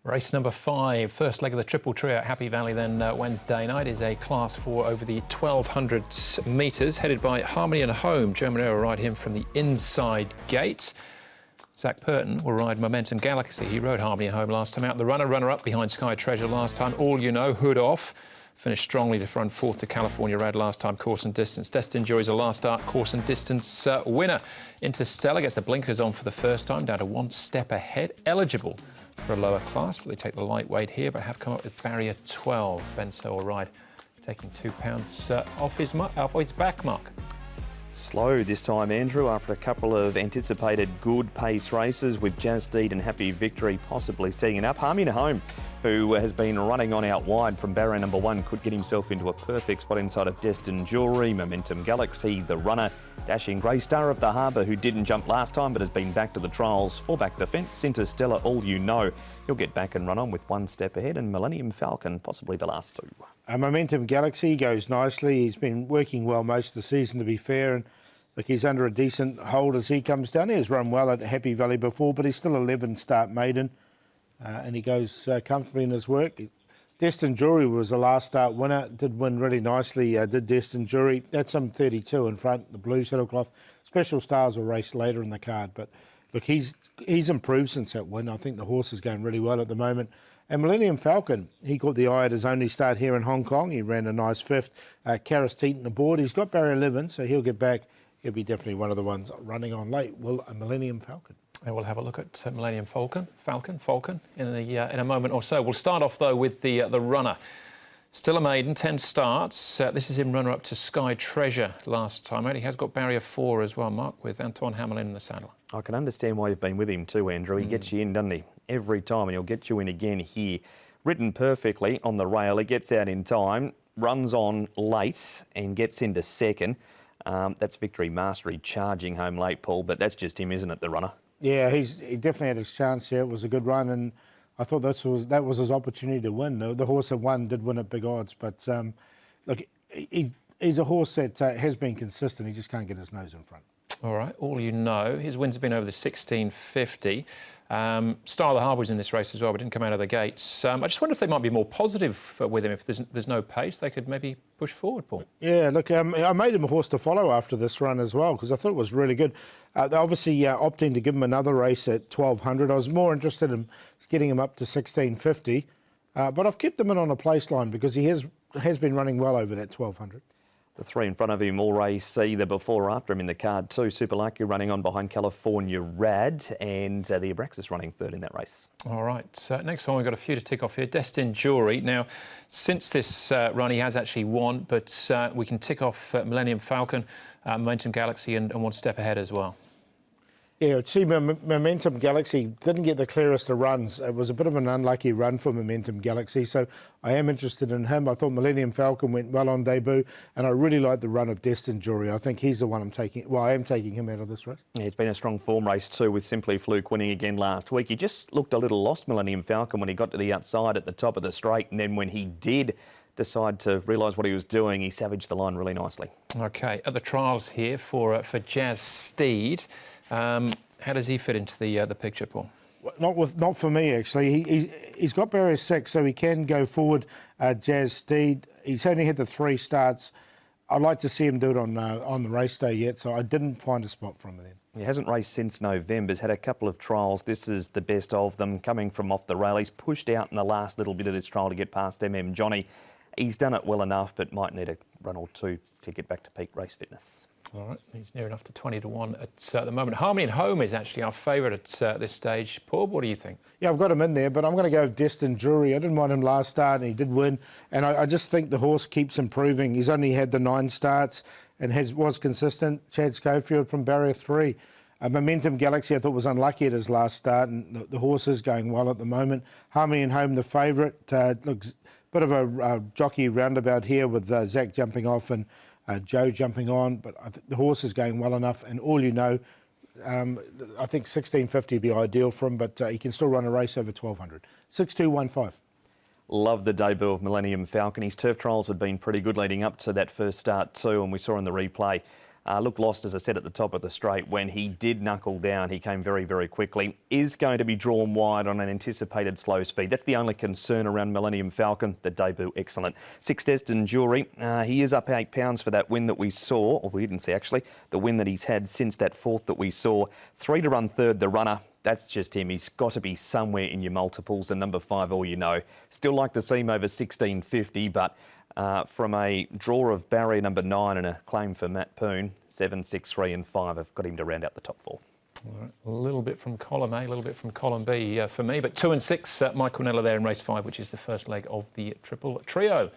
Race number 5, first leg of the triple trio at Happy Valley then Wednesday night is a Class 4 over the 1200 metres, headed by Harmony and Home. Joe Monero will ride him from the inside gate. Zach Purton will ride Momentum Galaxy. He rode Harmony and Home last time out. The runner-up behind Sky Treasure last time. All You Know, Hood Off. Finished strongly to run fourth to California Red last time, course and distance. Destined Jury's a last start course and distance winner. Interstellar gets the blinkers on for the first time, down to 1 step ahead. Eligible for a lower class, but they take the lightweight here, but have come up with barrier 12. Ben So will ride, taking £2 off his back mark. Slow this time, Andrew, after a couple of anticipated good pace races with Jazz Steed and Happy Victory possibly seeing it up. Harmony and Home, who has been running on out wide from barrier number 1, could get himself into a perfect spot inside of Destined Jewelry. Momentum Galaxy, the runner. Dashing Grey Star of the Harbour, who didn't jump last time but has been back to the trials. 4 back the fence. Interstellar, All You Know. He'll get back and run on with 1 step ahead, and Millennium Falcon, possibly the last 2. Momentum Galaxy goes nicely. He's been working well most of the season, to be fair, and look, he's under a decent hold as he comes down. He has run well at Happy Valley before, but he's still 11 start maiden, and he goes comfortably in his work. Destined Jury was the last start winner, did win really nicely, did Destined Jury. That's some 32 in front, the blue saddlecloth. Special Stars will race later in the card, but look, he's improved since that win. I think the horse is going really well at the moment. And Millennium Falcon, he caught the eye at his only start here in Hong Kong. He ran a nice 5th. Karis Teeton aboard. He's got barrier 11, so he'll get back. He'll be definitely one of the ones running on late. Will a Millennium Falcon? And we'll have a look at Millennium Falcon in a moment or so. We'll start off though with the runner. Still a maiden, 10 starts. This is him runner-up to Sky Treasure last time out. He has got barrier 4 as well, Mark, with Antoine Hamelin in the saddle. I can understand why you've been with him too, Andrew. He gets you in, doesn't he? Every time, and he'll get you in again here. Ridden perfectly on the rail. He gets out in time, runs on late and gets into second. That's Victory Mastery charging home late, Paul, but that's just him, isn't it, the runner? Yeah, he definitely had his chance here. It was a good run, and I thought that was his opportunity to win. The horse that won did win at big odds, but look, he's a horse that has been consistent. He just can't get his nose in front. All right, All You Know. His wins have been over the 1650. Star of the Harbour was in this race as well, but didn't come out of the gates. I just wonder if they might be more positive with him. If there's no pace, they could maybe push forward, Paul. Yeah, look, I made him a horse to follow after this run as well, because I thought it was really good. They're obviously opting to give him another race at 1200. I was more interested in getting him up to 1650, but I've kept him in on a place line because he has been running well over that 1200. The 3 in front of him all race either before or after him in the card too. Super Lucky running on behind California Rad, and the Abraxas running 3rd in that race. All right, next one we've got a few to tick off here. Destined Jury. Now, since this run he has actually won, but we can tick off Millennium Falcon, Momentum Galaxy and 1 step ahead as well. Yeah, see, Momentum Galaxy didn't get the clearest of runs. It was a bit of an unlucky run for Momentum Galaxy, so I am interested in him. I thought Millennium Falcon went well on debut, and I really like the run of Destined Jury. I think he's the one I'm taking. Well, I am taking him out of this race. Yeah, it's been a strong form race too, with Simply Fluke winning again last week. He just looked a little lost, Millennium Falcon, when he got to the outside at the top of the straight, and then when he did decide to realise what he was doing, he savaged the line really nicely. OK, at the trials here for Jazz Steed. How does he fit into the picture, Paul? Not for me, actually. He's got barrier 6, so he can go forward. Jazz Steed. He's only had the 3 starts. I'd like to see him do it on the race day yet, so I didn't find a spot for him then. He hasn't raced since November. He's had a couple of trials. This is the best of them, coming from off the rail. He's pushed out in the last little bit of this trial to get past Johnny. He's done it well enough, but might need a run or 2 to get back to peak race fitness. All right, he's near enough to 20 to 1 at the moment. Harmony and Home is actually our favourite at this stage. Paul, what do you think? Yeah, I've got him in there, but I'm going to go with Destined Jury. I didn't mind him last start, and he did win. And I just think the horse keeps improving. He's only had the 9 starts and was consistent. Chad Schofield from barrier 3. Momentum Galaxy, I thought, was unlucky at his last start, and the horse is going well at the moment. Harmony and Home, the favourite. Looks a bit of a jockey roundabout here with Zach jumping off and Joe jumping on, but I think the horse is going well enough, and All You Know, I think 1650 would be ideal for him, but he can still run a race over 1200. 6-2-1-5. Love the debut of Millennium Falcon. His turf trials had been pretty good leading up to that first start too, and we saw in the replay looked lost, as I said, at the top of the straight. When he did knuckle down, he came very, very quickly. Is going to be drawn wide on an anticipated slow speed. That's the only concern around Millennium Falcon. The debut, excellent. 6 Destined Jewellery. He is up £8 for that win that we saw, or we didn't see actually, the win that he's had since that fourth that we saw. 3 to run third, the runner. That's just him. He's got to be somewhere in your multiples. And number 5, all you know. Still like to see him over 16.50, but from a draw of barrier number 9 and a claim for Matt Poon, 7, 6, 3 and 5, I've got him to round out the top 4. All right. A little bit from column A, a little bit from column B for me, but 2 and 6, Michael Nella there in race 5, which is the first leg of the triple trio.